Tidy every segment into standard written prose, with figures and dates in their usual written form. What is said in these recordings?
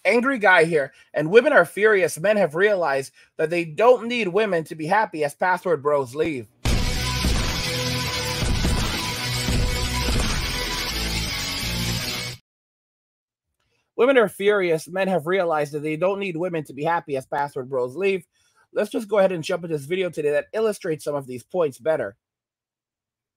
angry guy here, and women are furious. Men have realized that they don't need women to be happy as password bros leave. Women are furious. Men have realized that they don't need women to be happy as password bros leave. Let's just go ahead and jump into this video today that illustrates some of these points better.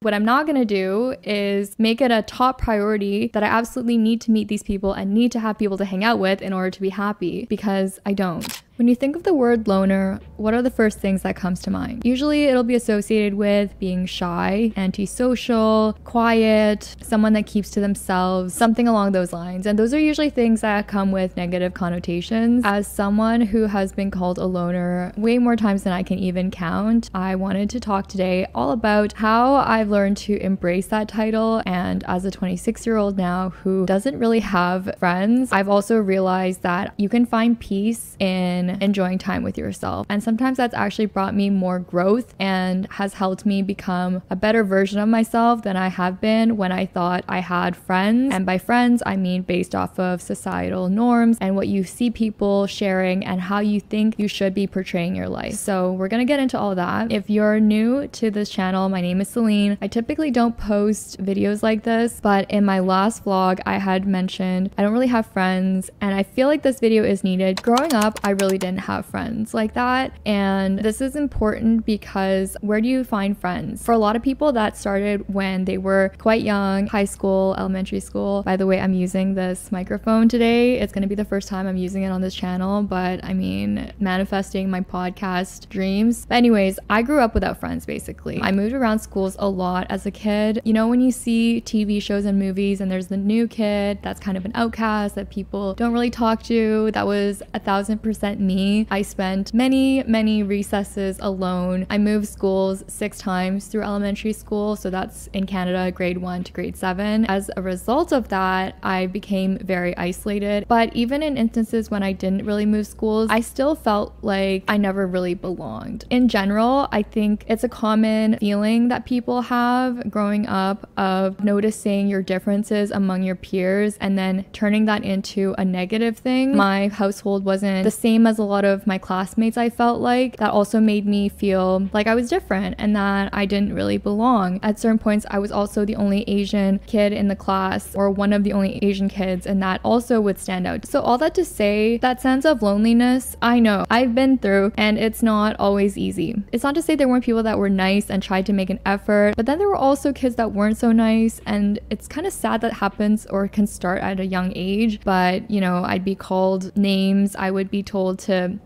What I'm not going to do is make it a top priority that I absolutely need to meet these people and need to have people to hang out with in order to be happy, because I don't. When you think of the word loner, what are the first things that comes to mind? Usually it'll be associated with being shy, antisocial, quiet, someone that keeps to themselves, something along those lines. And those are usually things that come with negative connotations. As someone who has been called a loner way more times than I can even count, I wanted to talk today all about how I've learned to embrace that title. And as a 26-year-old now who doesn't really have friends, I've also realized that you can find peace in enjoying time with yourself. And sometimes that's actually brought me more growth and has helped me become a better version of myself than I have been when I thought I had friends. And by friends, I mean based off of societal norms and what you see people sharing and how you think you should be portraying your life. So we're gonna get into all that. If you're new to this channel, my name is Celine. I typically don't post videos like this, but in my last vlog, I had mentioned I don't really have friends, and I feel like this video is needed. Growing up, I really didn't have friends like that, and this is important because where do you find friends? For a lot of people, that started when they were quite young, high school, elementary school. By the way, I'm using this microphone today. It's going to be the first time I'm using it on this channel, but I mean, manifesting my podcast dreams. But anyways, I grew up without friends basically. I moved around schools a lot as a kid. You know, when you see TV shows and movies and there's the new kid that's kind of an outcast that people don't really talk to, that was 1000% me. I spent many recesses alone. I moved schools 6 times through elementary school, so that's in Canada, grade 1 to grade 7. As a result of that, I became very isolated. But even in instances when I didn't really move schools, I still felt like I never really belonged. In general, I think it's a common feeling that people have growing up of noticing your differences among your peers and then turning that into a negative thing. My household wasn't the same as a lot of my classmates. I felt like that also made me feel like I was different and that I didn't really belong. At certain points, I was also the only Asian kid in the class, or one of the only Asian kids, and that also would stand out. So all that to say, that sense of loneliness, I know I've been through, and it's not always easy. It's not to say there weren't people that were nice and tried to make an effort, but then there were also kids that weren't so nice, and it's kind of sad that happens or can start at a young age. But you know, I'd be called names, I would be told to,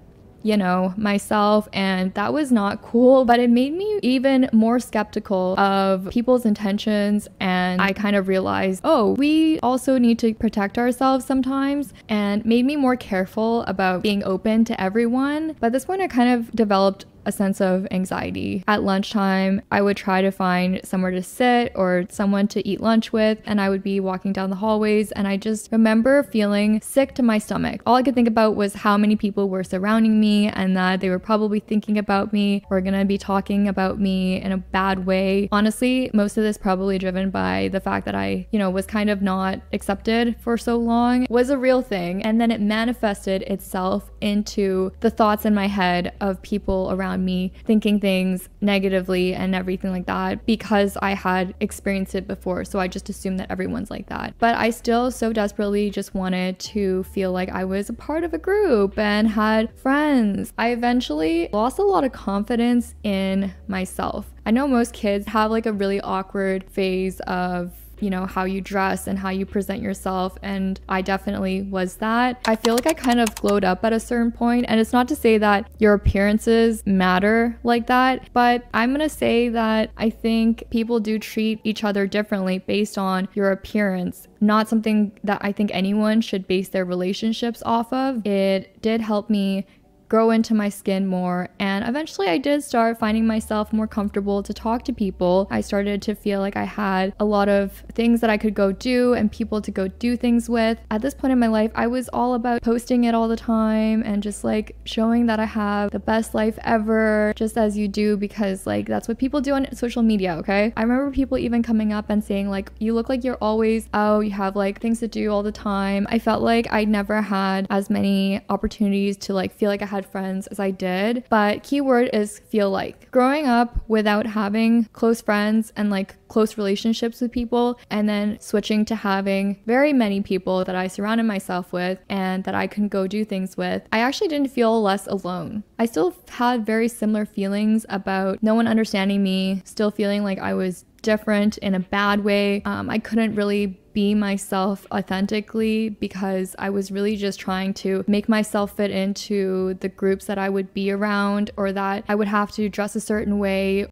you know, myself, and that was not cool. But it made me even more skeptical of people's intentions, and I kind of realized, oh, we also need to protect ourselves sometimes, and made me more careful about being open to everyone. But at this point, I kind of developed a sense of anxiety. At lunchtime, I would try to find somewhere to sit or someone to eat lunch with, and I would be walking down the hallways, and I just remember feeling sick to my stomach. All I could think about was how many people were surrounding me and that they were probably thinking about me or gonna be talking about me in a bad way. Honestly, most of this probably driven by the fact that I, you know, was kind of not accepted for so long, was a real thing. And then it manifested itself into the thoughts in my head of people around me thinking things negatively and everything like that, because I had experienced it before. So I just assumed that everyone's like that. But I still so desperately just wanted to feel like I was a part of a group and had friends. I eventually lost a lot of confidence in myself. I know most kids have like a really awkward phase of, you know, how you dress and how you present yourself, and I definitely was that. I feel like I kind of glowed up at a certain point, and it's not to say that your appearances matter like that, but I'm gonna say that I think people do treat each other differently based on your appearance. Not something that I think anyone should base their relationships off of. It did help me grow into my skin more. And eventually I did start finding myself more comfortable to talk to people. I started to feel like I had a lot of things that I could go do and people to go do things with. At this point in my life, I was all about posting it all the time and just like showing that I have the best life ever, just as you do, because like that's what people do on social media, okay? I remember people even coming up and saying like, you look like you're always out, you have like things to do all the time. I felt like I never had as many opportunities to like feel like I had friends as I did, but keyword is feel like. Growing up without having close friends and like close relationships with people, and then switching to having very many people that I surrounded myself with and that I can go do things with, I actually didn't feel less alone. I still had very similar feelings about no one understanding me, still feeling like I was different in a bad way. I couldn't really be myself authentically because I was really just trying to make myself fit into the groups that I would be around, or that I would have to dress a certain way.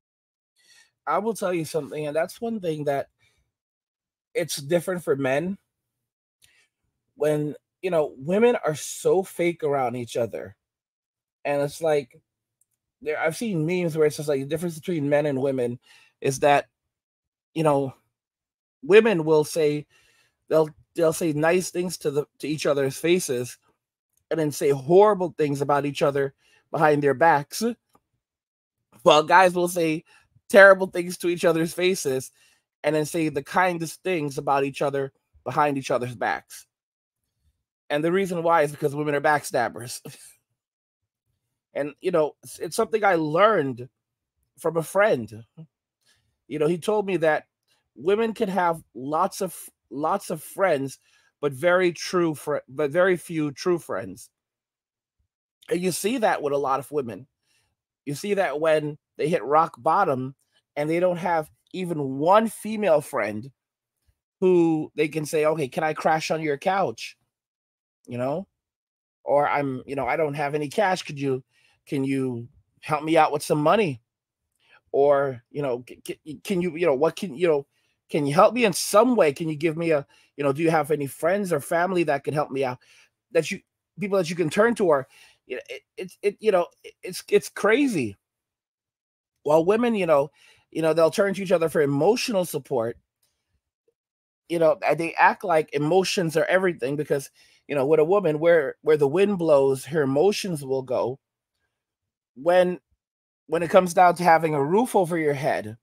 I will tell you something, and that's one thing that it's different for men. When, women are so fake around each other. And it's like, I've seen memes where it's just like the difference between men and women is that, you know, women will say, they'll say nice things to each other's faces and then say horrible things about each other behind their backs, while guys will say terrible things to each other's faces and then say the kindest things about each other behind each other's backs. And the reason why is because women are backstabbers. And it's something I learned from a friend. He told me that women can have lots of friends, but very few true friends. And you see that with a lot of women. You see that when they hit rock bottom and they don't have even one female friend who they can say, okay, can I crash on your couch? Or I don't have any cash. Can you help me out with some money? Or, can can you help me in some way? Can you give me do you have any friends or family that can help me out? People that you can turn to, or it's crazy. While women, they'll turn to each other for emotional support. They act like emotions are everything because, with a woman, where the wind blows, her emotions will go. When it comes down to having a roof over your head,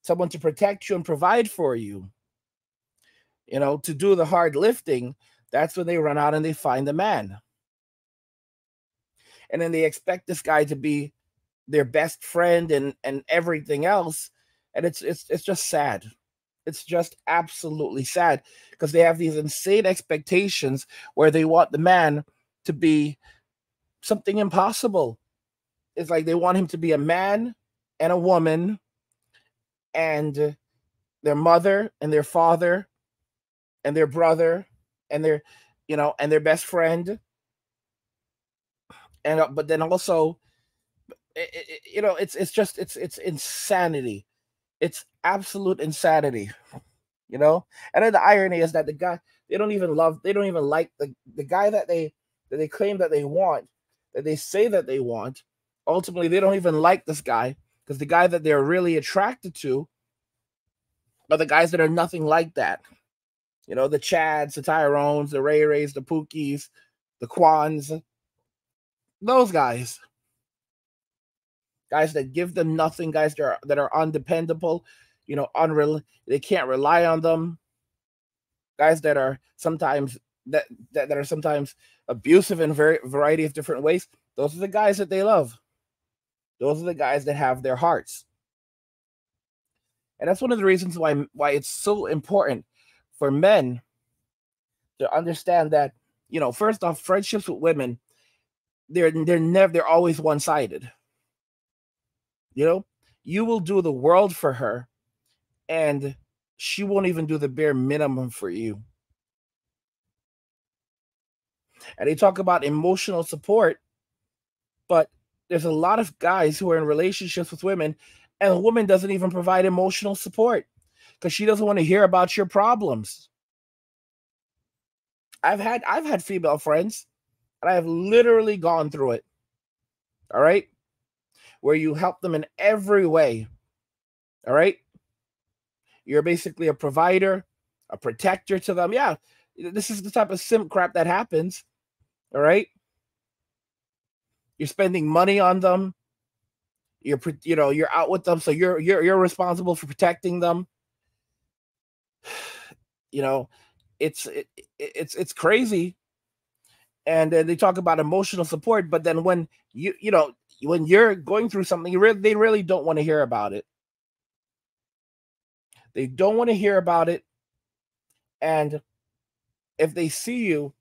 someone to protect you and provide for you, to do the hard lifting, that's when they run out and they find a man. And then they expect this guy to be their best friend and everything else. And it's just sad. It's just absolutely sad because they have these insane expectations where they want the man to be something impossible. It's like they want him to be a man and a woman and their mother and their father and their brother and their best friend. And but then also, it's insanity. It's absolute insanity. And then the irony is that the guy they don't even like the guy that they claim that they want, that they say that they want. Ultimately, they don't even like this guy because the guy that they're really attracted to are the guys that are nothing like that. The Chads, the Tyrones, the Ray Rays, the Pookies, the Kwans, those guys. Guys that give them nothing, guys that are undependable, they can't rely on them. Guys that are sometimes that are sometimes abusive in a variety of different ways. Those are the guys that they love. Those are the guys that have their hearts. And that's one of the reasons why it's so important for men to understand that, first off, friendships with women, they're always one-sided. You will do the world for her and she won't even do the bare minimum for you. And they talk about emotional support, but there's a lot of guys who are in relationships with women and a woman doesn't even provide emotional support because she doesn't want to hear about your problems. I've had female friends and I have literally gone through it. All right. Where you help them in every way. All right. You're basically a provider, a protector to them. Yeah. This is the type of simp crap that happens. All right. You're spending money on them. You're out with them. So you're responsible for protecting them. You know, it's crazy. And then they talk about emotional support, but then when when you're going through something, they really don't want to hear about it. They don't want to hear about it. And if they see you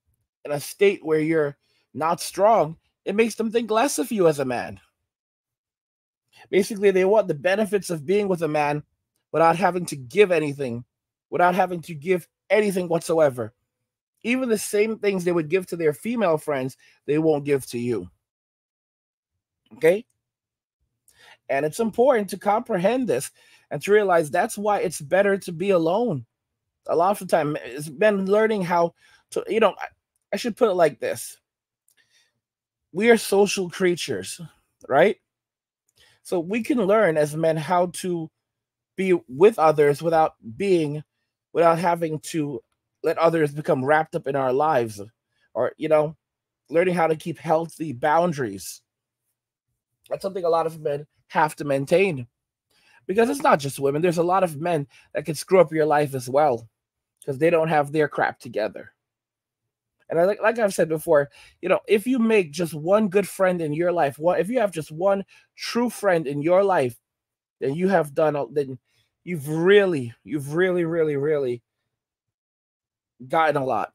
in a state where you're not strong, it makes them think less of you as a man. Basically, they want the benefits of being with a man without having to give anything, without having to give anything whatsoever. Even the same things they would give to their female friends, they won't give to you. Okay? And it's important to comprehend this and to realize that's why it's better to be alone. A lot of the time, it's been learning how to, I should put it like this. We are social creatures, right? So we can learn as men how to be with others without having to let others become wrapped up in our lives, or learning how to keep healthy boundaries. That's something a lot of men have to maintain, because it's not just women. There's a lot of men that can screw up your life as well because they don't have their crap together. And like I've said before, if you make just one good friend in your life, if you have just one true friend in your life, then you've really, really, really gotten a lot.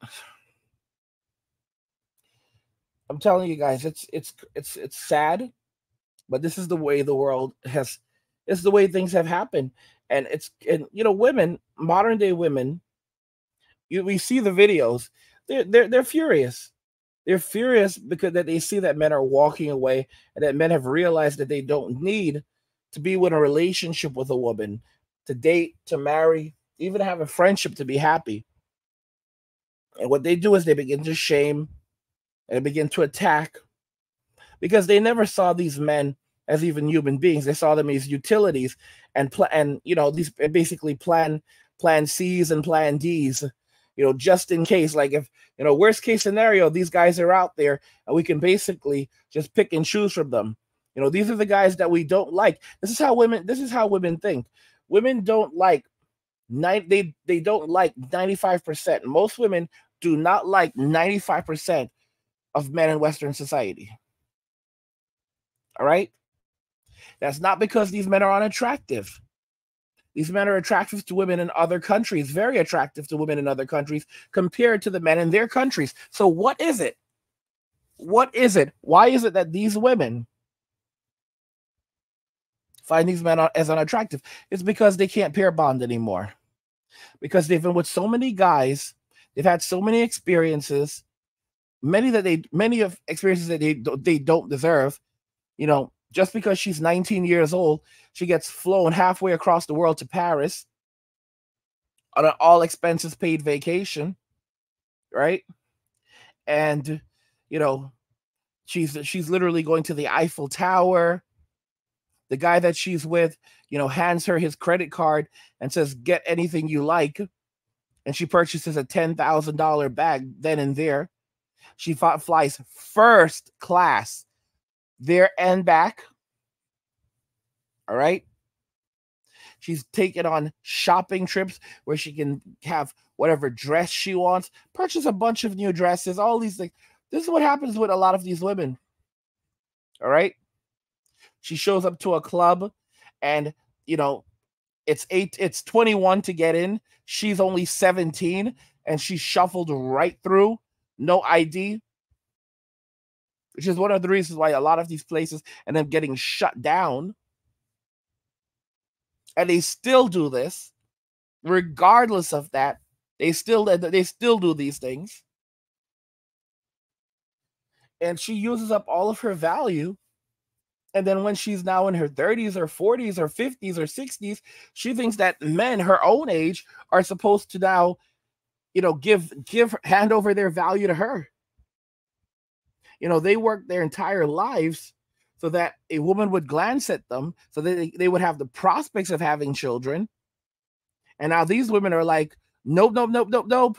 I'm telling you guys, it's sad, but this is the way the world has. It's the way things have happened, and women, modern day women. We see the videos. They're furious. They're furious because that they see that men are walking away, and that men have realized that they don't need to be in a relationship with a woman, to date, to marry, even have a friendship to be happy. And what they do is they begin to shame and begin to attack, because they never saw these men as even human beings. They saw them as utilities and these basically plan C's and plan D's, just in case, like if, worst case scenario, these guys are out there and we can basically just pick and choose from them. These are the guys that we don't like. This is how women think. Women don't like they don't like 95%. Most women do not like 95% of men in Western society. All right? That's not because these men are unattractive. These men are attractive to women in other countries, very attractive to women in other countries compared to the men in their countries. So what is it? What is it? Why is it that these women find these men as unattractive? It's because they can't pair bond anymore. Because they've been with so many guys, they've had so many experiences, many of experiences that they don't deserve. Just because she's 19 years old, she gets flown halfway across the world to Paris on an all expenses paid vacation, right? And she's literally going to the Eiffel Tower. The guy that she's with, hands her his credit card and says, "Get anything you like." And she purchases a $10,000 bag then and there. She flies first class there and back. All right. She's taken on shopping trips where she can have whatever dress she wants, purchase a bunch of new dresses, all these things. This is what happens with a lot of these women. All right. She shows up to a club and, it's 21 to get in. She's only 17 and she's shuffled right through. No ID. Which is one of the reasons why a lot of these places end up getting shut down. And they still do this. Regardless of that, they still do these things. And she uses up all of her value. And then when she's now in her 30s or 40s or 50s or 60s, she thinks that men her own age are supposed to now, hand over their value to her. They work their entire lives so that a woman would glance at them, so that they would have the prospects of having children. And now these women are like, nope, nope, nope, nope, nope.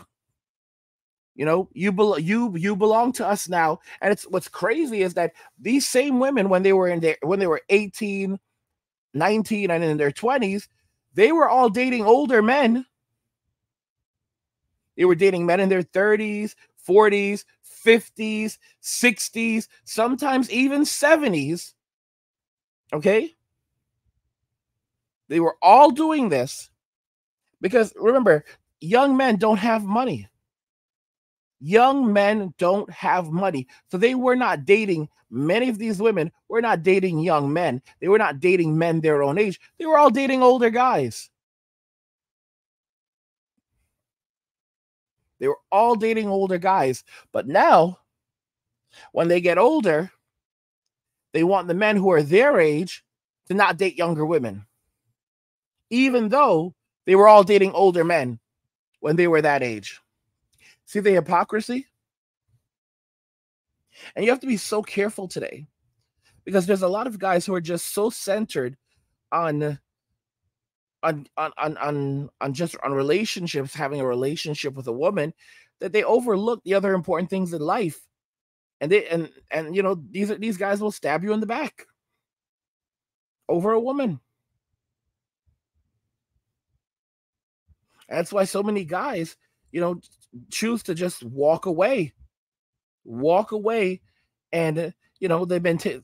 You belong to us now. And it's what's crazy is that these same women, when they were 18, 19, and in their 20s, they were all dating older men. They were dating men in their 30s, 40s, 50s, 60s, sometimes even 70s. Okay? They were all doing this because, remember, young men don't have money. Young men don't have money. So they were not dating, many of these women were not dating young men. They were not dating men their own age. They were all dating older guys. They were all dating older guys. But now, when they get older, they want the men who are their age to not date younger women, even though they were all dating older men when they were that age. See the hypocrisy? And you have to be so careful today, because there's a lot of guys who are just so centered on relationships, having a relationship with a woman, that they overlook the other important things in life. And these guys will stab you in the back over a woman. And that's why so many guys, choose to just walk away. And a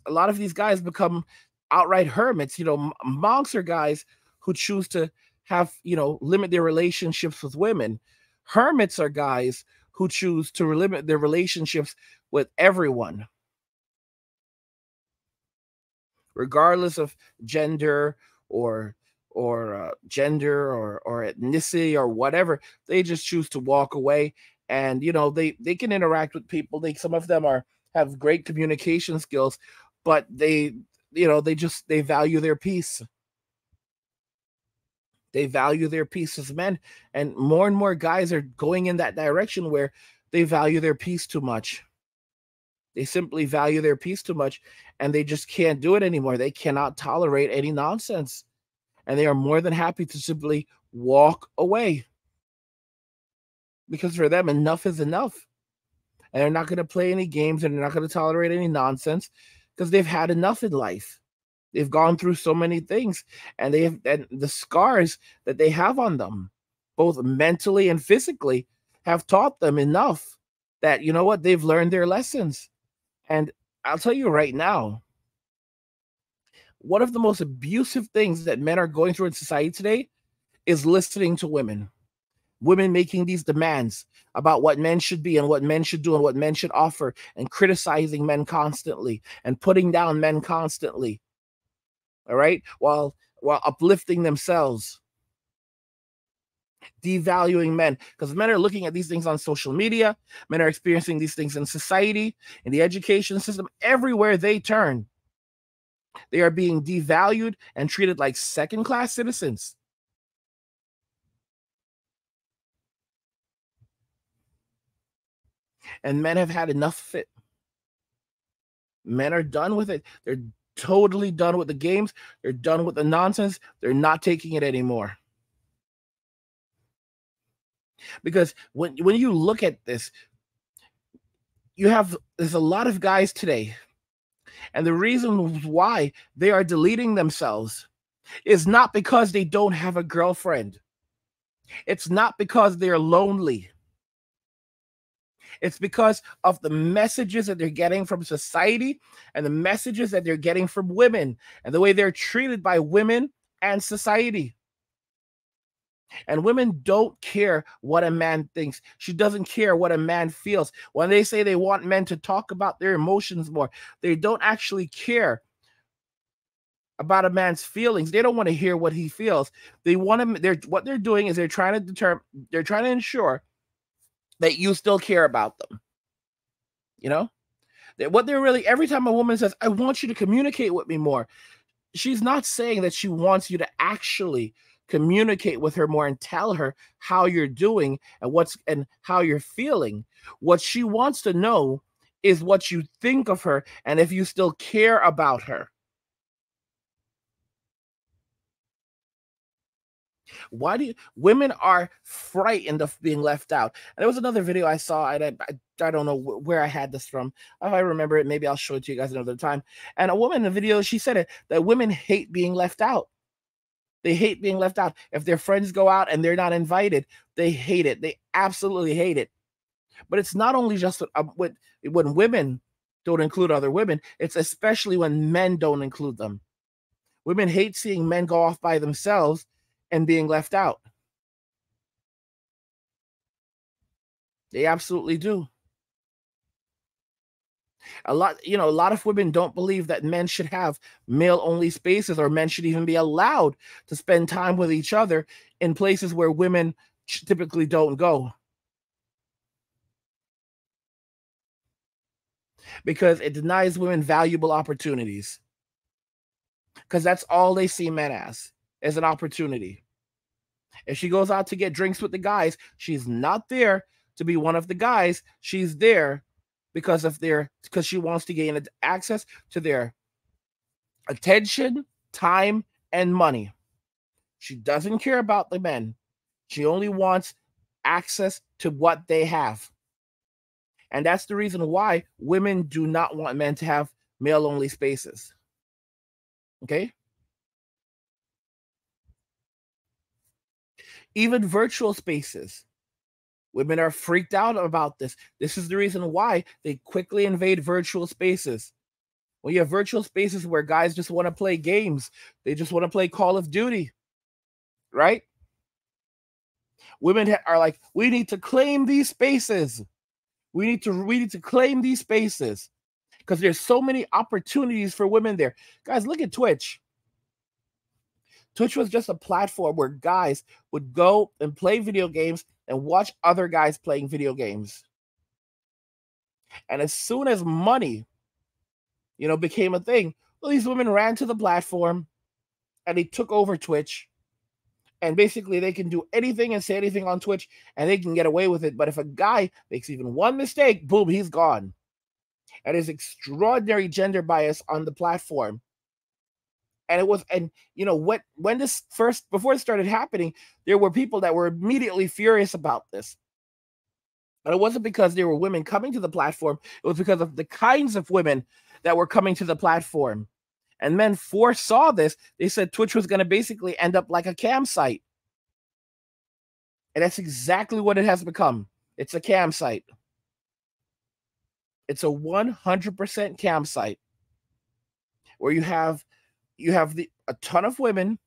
lot of these guys become outright hermits. Monks are guys who choose to have, limit their relationships with women. Hermits are guys who choose to limit their relationships with everyone, regardless of gender or ethnicity or whatever. They just choose to walk away. And they can interact with people. Some of them have great communication skills, but they value their peace. They value their peace as men. And more guys are going in that direction where they value their peace too much. They simply value their peace too much, and they just can't do it anymore. They cannot tolerate any nonsense. And they are more than happy to simply walk away, because for them, enough is enough. And they're not going to play any games, and they're not going to tolerate any nonsense, because they've had enough in life. They've gone through so many things, and the scars that they have on them, both mentally and physically, have taught them enough that, they've learned their lessons. And I'll tell you right now, one of the most abusive things that men are going through in society today is listening to women. Women making these demands about what men should be and what men should do and what men should offer, and criticizing men constantly and putting down men constantly. All right? While uplifting themselves. Devaluing men, because men are looking at these things on social media. Men are experiencing these things in society, in the education system, everywhere they turn. They are being devalued and treated like second-class citizens. And men have had enough of it. Men are done with it. They're totally done with the games. They're done with the nonsense. They're not taking it anymore. Because when you look at this, there's a lot of guys today, and the reason why they are deleting themselves is not because they don't have a girlfriend. It's not because they're lonely. It's because of the messages that they're getting from society, and the messages that they're getting from women, and the way they're treated by women and society. And women don't care what a man thinks. She doesn't care what a man feels. When they say they want men to talk about their emotions more, they don't actually care about a man's feelings. They don't want to hear what he feels. They want him. What they're doing is they're trying to ensure that you still care about them. What they're really, every time a woman says, "I want you to communicate with me more," she's not saying that she wants you to actually communicate with her more and tell her how you're doing and how you're feeling. What she wants to know is what you think of her and if you still care about her. Why do women are frightened of being left out? And there was another video I saw, and I don't know where I had this from. If I remember it, maybe I'll show it to you guys another time. And a woman in the video, she said it, that women hate being left out. They hate being left out. If their friends go out and they're not invited, they hate it. They absolutely hate it. But it's not only just when women don't include other women, it's especially when men don't include them. Women hate seeing men go off by themselves and being left out. They absolutely do. A lot of women don't believe that men should have male-only spaces, or men should even be allowed to spend time with each other in places where women typically don't go. Because it denies women valuable opportunities. Because that's all they see men as an opportunity. If she goes out to get drinks with the guys, she's not there to be one of the guys. She's there because she wants to gain access to their attention, time, and money. She doesn't care about the men. She only wants access to what they have. And that's the reason why women do not want men to have male-only spaces. Okay? Even virtual spaces. Women are freaked out about this. This is the reason why they quickly invade virtual spaces. When you have virtual spaces where guys just want to play games, they just want to play Call of Duty, right? Women are like, we need to claim these spaces. We need to claim these spaces because there's so many opportunities for women there. Guys, look at Twitch. Twitch was just a platform where guys would go and play video games and watch other guys playing video games. And as soon as money, became a thing, well, these women ran to the platform and they took over Twitch. And basically they can do anything and say anything on Twitch and they can get away with it. But if a guy makes even one mistake, boom, he's gone. And there's extraordinary gender bias on the platform. And before it started happening, there were people that were immediately furious about this. And it wasn't because there were women coming to the platform. It was because of the kinds of women that were coming to the platform. And men foresaw this. They said Twitch was going to basically end up like a cam site. And that's exactly what it has become. It's a cam site. It's a 100% cam site where you have a ton of women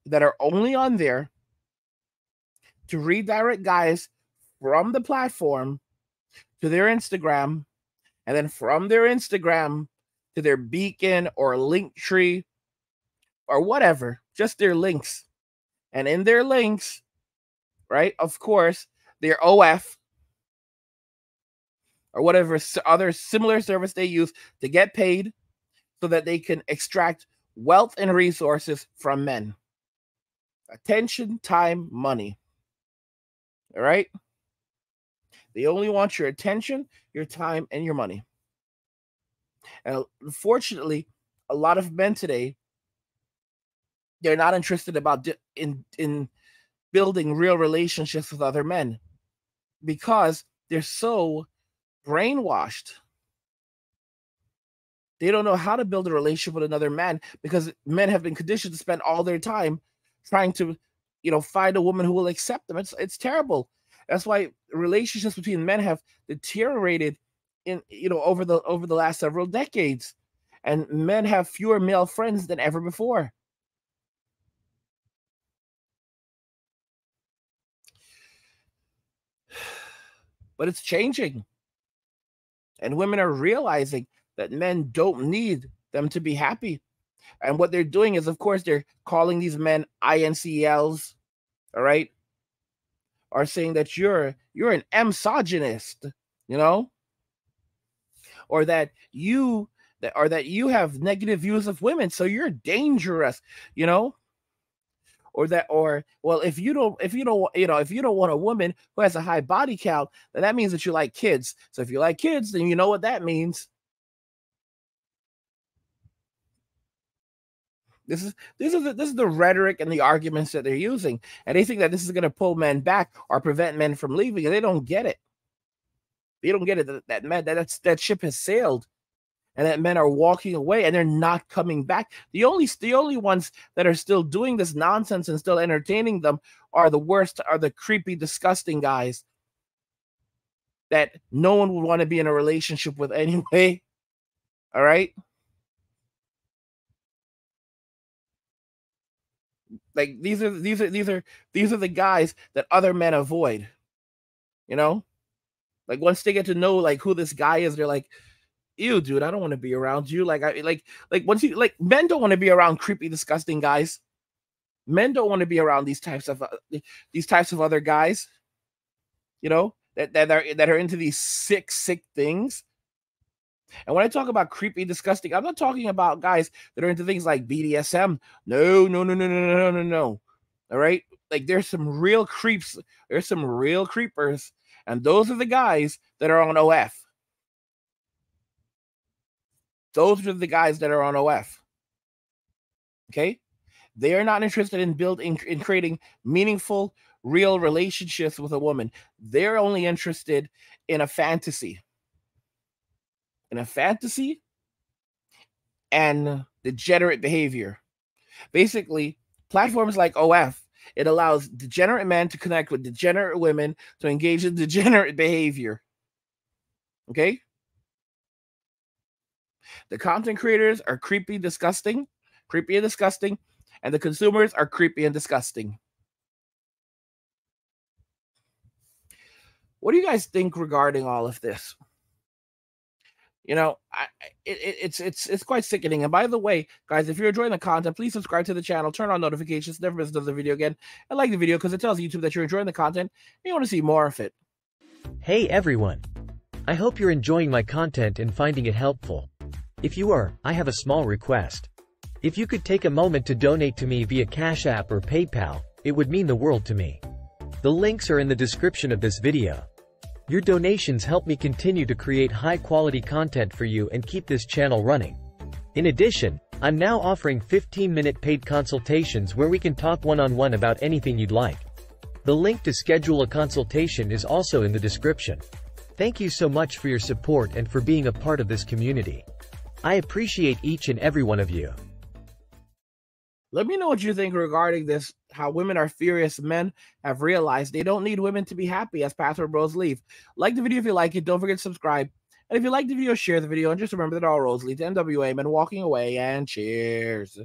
that are only on there to redirect guys from the platform to their Instagram, and then from their Instagram to their Beacon or Linktree or whatever, just their links. And in their links, right, of course, their OF or whatever other similar service they use to get paid so that they can extract wealth and resources from men. Attention, time, money. All right? They only want your attention, your time, and your money. And unfortunately, a lot of men today, they're not interested about in building real relationships with other men because they're so brainwashed. They don't know how to build a relationship with another man because men have been conditioned to spend all their time trying to, find a woman who will accept them. It's terrible. That's why relationships between men have deteriorated over the last several decades, and men have fewer male friends than ever before. But it's changing. And women are realizing that men don't need them to be happy. And what they're doing is, of course, they're calling these men INCLs, all right? Or saying that you're an misogynist, or that you have negative views of women, so you're dangerous, or well, if you don't want a woman who has a high body count, then that means that you like kids. So if you like kids, then you know what that means. This is the rhetoric and the arguments that they're using, and they think that this is going to pull men back or prevent men from leaving, and they don't get it. They don't get it that ship has sailed, and that men are walking away and they're not coming back. The only ones that are still doing this nonsense and still entertaining them are the worst, are the creepy, disgusting guys that no one would want to be in a relationship with anyway. All right. Like these are the guys that other men avoid. You know, like once they get to know like who this guy is, they're like, ew, dude, I don't want to be around you. Like once you like men don't want to be around creepy, disgusting guys. Men don't want to be around these types of other guys. You know, that are into these sick things. And when I talk about creepy, disgusting, I'm not talking about guys that are into things like BDSM. No. All right, like there's some real creeps. There's some real creepers, and those are the guys that are on OF. Those are the guys that are on OF. Okay, they are not interested in creating meaningful, real relationships with a woman. They're only interested in a fantasy. And degenerate behavior. Basically, platforms like OF, it allows degenerate men to connect with degenerate women to engage in degenerate behavior. Okay? The content creators are creepy and disgusting, and the consumers are creepy and disgusting. What do you guys think regarding all of this? You know, it's quite sickening. And by the way, guys, if you're enjoying the content, please subscribe to the channel, turn on notifications, never miss another video again, and like the video because it tells YouTube that you're enjoying the content and you want to see more of it. Hey everyone! I hope you're enjoying my content and finding it helpful. If you are, I have a small request. If you could take a moment to donate to me via Cash App or PayPal, it would mean the world to me. The links are in the description of this video. Your donations help me continue to create high-quality content for you and keep this channel running. In addition, I'm now offering 15-minute paid consultations where we can talk one-on-one about anything you'd like. The link to schedule a consultation is also in the description. Thank you so much for your support and for being a part of this community. I appreciate each and every one of you. Let me know what you think regarding this, how women are furious men have realized they don't need women to be happy as Pastor Bros leave. Like the video if you like it, don't forget to subscribe. And if you like the video, share the video, and just remember that all roads lead to NWA men walking away, and cheers.